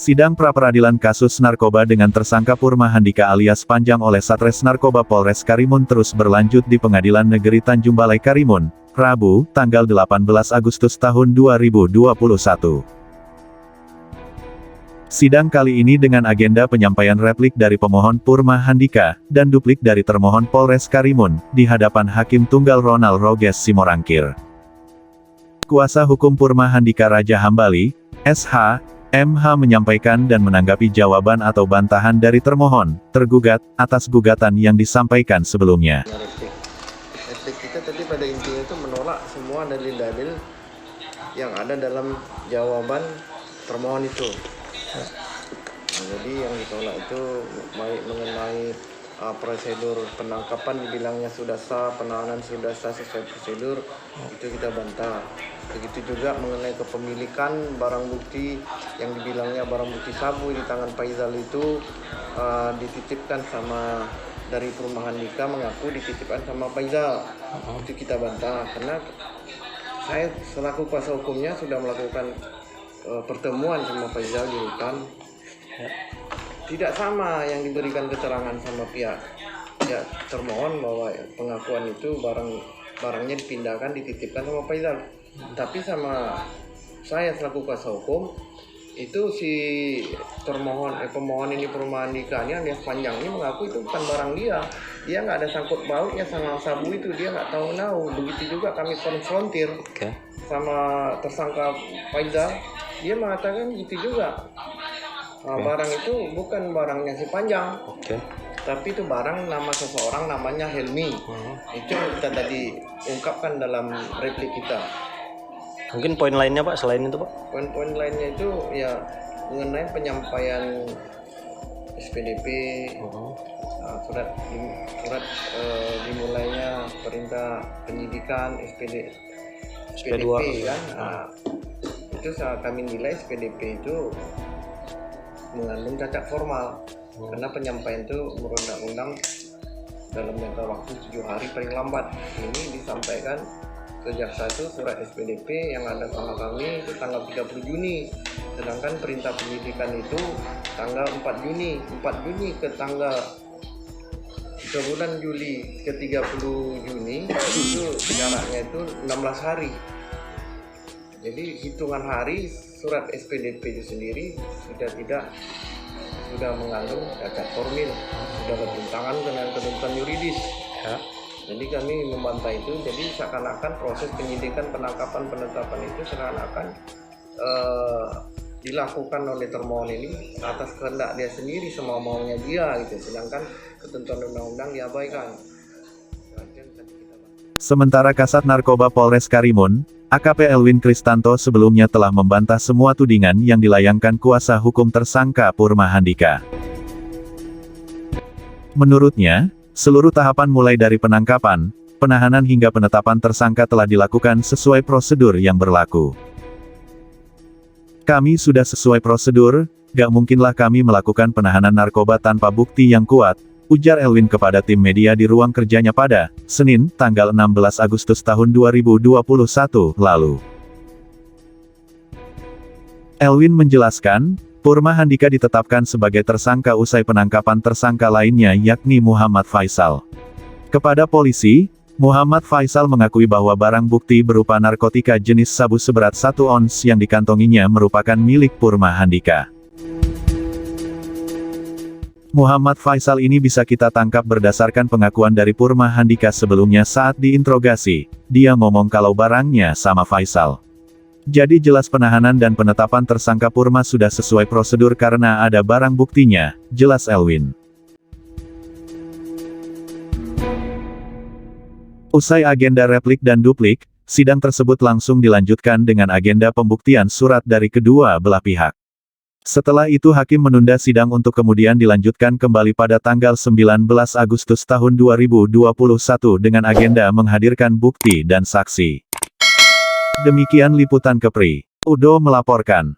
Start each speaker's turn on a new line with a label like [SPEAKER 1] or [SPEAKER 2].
[SPEAKER 1] Sidang pra-peradilan kasus narkoba dengan tersangka Purma Handika alias Panjang oleh Satres Narkoba Polres Karimun terus berlanjut di Pengadilan Negeri Tanjung Balai Karimun, Rabu, tanggal 18 Agustus tahun 2021. Sidang kali ini dengan agenda penyampaian replik dari pemohon Purma Handika, dan duplik dari termohon Polres Karimun, di hadapan Hakim Tunggal Ronald Roges Simorangkir. Kuasa hukum Purma Handika Raja Hambali, SH, MH menyampaikan dan menanggapi jawaban atau bantahan dari termohon, tergugat, atas gugatan yang disampaikan sebelumnya.
[SPEAKER 2] Replik kita tadi pada intinya itu menolak semua dalil-dalil yang ada dalam jawaban termohon itu. Nah, jadi yang ditolak itu baik mengenai prosedur penangkapan dibilangnya sudah sah, penahanan sudah sah sesuai prosedur, itu kita bantah. Begitu juga mengenai kepemilikan barang bukti yang dibilangnya barang bukti sabu di tangan Faizal itu dititipkan sama dari Purma Handika, mengaku dititipkan sama Faizal. Itu kita bantah karena saya selaku kuasa hukumnya sudah melakukan pertemuan sama Faizal di rutan. Tidak sama yang diberikan keterangan sama pihak termohon bahwa pengakuan itu barangnya dipindahkan, dititipkan sama Faizal. Tapi sama saya selaku kuasa hukum itu si pemohon ini Purma Handika ini alias Panjang ini mengaku itu bukan barang dia nggak ada sangkut pautnya sama sabu itu, dia nggak tahu. Begitu juga kami konfrontir sama tersangka Faizal, dia mengatakan gitu juga. Barang itu bukan barangnya si Panjang, tapi itu barang nama seseorang namanya Helmi. Itu kita tadi ungkapkan dalam replik kita.
[SPEAKER 3] Mungkin poin lainnya Pak, selain itu Pak?
[SPEAKER 2] Poin-poin lainnya itu ya mengenai penyampaian SPDP, surat dimulainya perintah penyidikan SPDP kan. Itu kami nilai SPDP itu mengandung cacat formal, karena penyampaian itu menurut undang-undang dalam jangka waktu 7 hari paling lambat. Ini disampaikan ke jaksa itu surat SPDP yang ada sama kami itu tanggal 30 Juni, sedangkan perintah penyidikan itu tanggal 4 Juni ke tanggal 3 bulan Juli ke 30 Juni itu jaraknya itu 16 hari. Jadi hitungan hari surat SPDP itu sendiri sudah mengandung cacat formil, sudah bertentangan dengan ketentuan yuridis. Jadi kami membantah itu. Jadi seakan-akan proses penyidikan, penangkapan, penetapan itu seakan-akan dilakukan oleh termohon ini atas kehendak dia sendiri, semau maunya dia gitu. Sedangkan ketentuan undang-undang diabaikan.
[SPEAKER 1] Sementara Kasat Narkoba Polres Karimun, AKP Elwin Kristanto sebelumnya telah membantah semua tudingan yang dilayangkan kuasa hukum tersangka Purma Handika. Menurutnya, seluruh tahapan mulai dari penangkapan, penahanan hingga penetapan tersangka telah dilakukan sesuai prosedur yang berlaku. Kami sudah sesuai prosedur, gak mungkinlah kami melakukan penahanan narkoba tanpa bukti yang kuat, ujar Elwin kepada tim media di ruang kerjanya pada Senin, tanggal 16 Agustus tahun 2021 lalu. Elwin menjelaskan, Purma Handika ditetapkan sebagai tersangka usai penangkapan tersangka lainnya yakni Muhammad Faisal. Kepada polisi, Muhammad Faisal mengakui bahwa barang bukti berupa narkotika jenis sabu seberat 1 ons yang dikantonginya merupakan milik Purma Handika. Muhammad Faisal ini bisa kita tangkap berdasarkan pengakuan dari Purma Handika sebelumnya saat diinterogasi. Dia ngomong kalau barangnya sama Faisal. Jadi jelas penahanan dan penetapan tersangka Purma sudah sesuai prosedur karena ada barang buktinya, jelas Elwin. Usai agenda replik dan duplik, sidang tersebut langsung dilanjutkan dengan agenda pembuktian surat dari kedua belah pihak. Setelah itu hakim menunda sidang untuk kemudian dilanjutkan kembali pada tanggal 19 Agustus tahun 2021 dengan agenda menghadirkan bukti dan saksi. Demikian liputan Kepri. Udo melaporkan.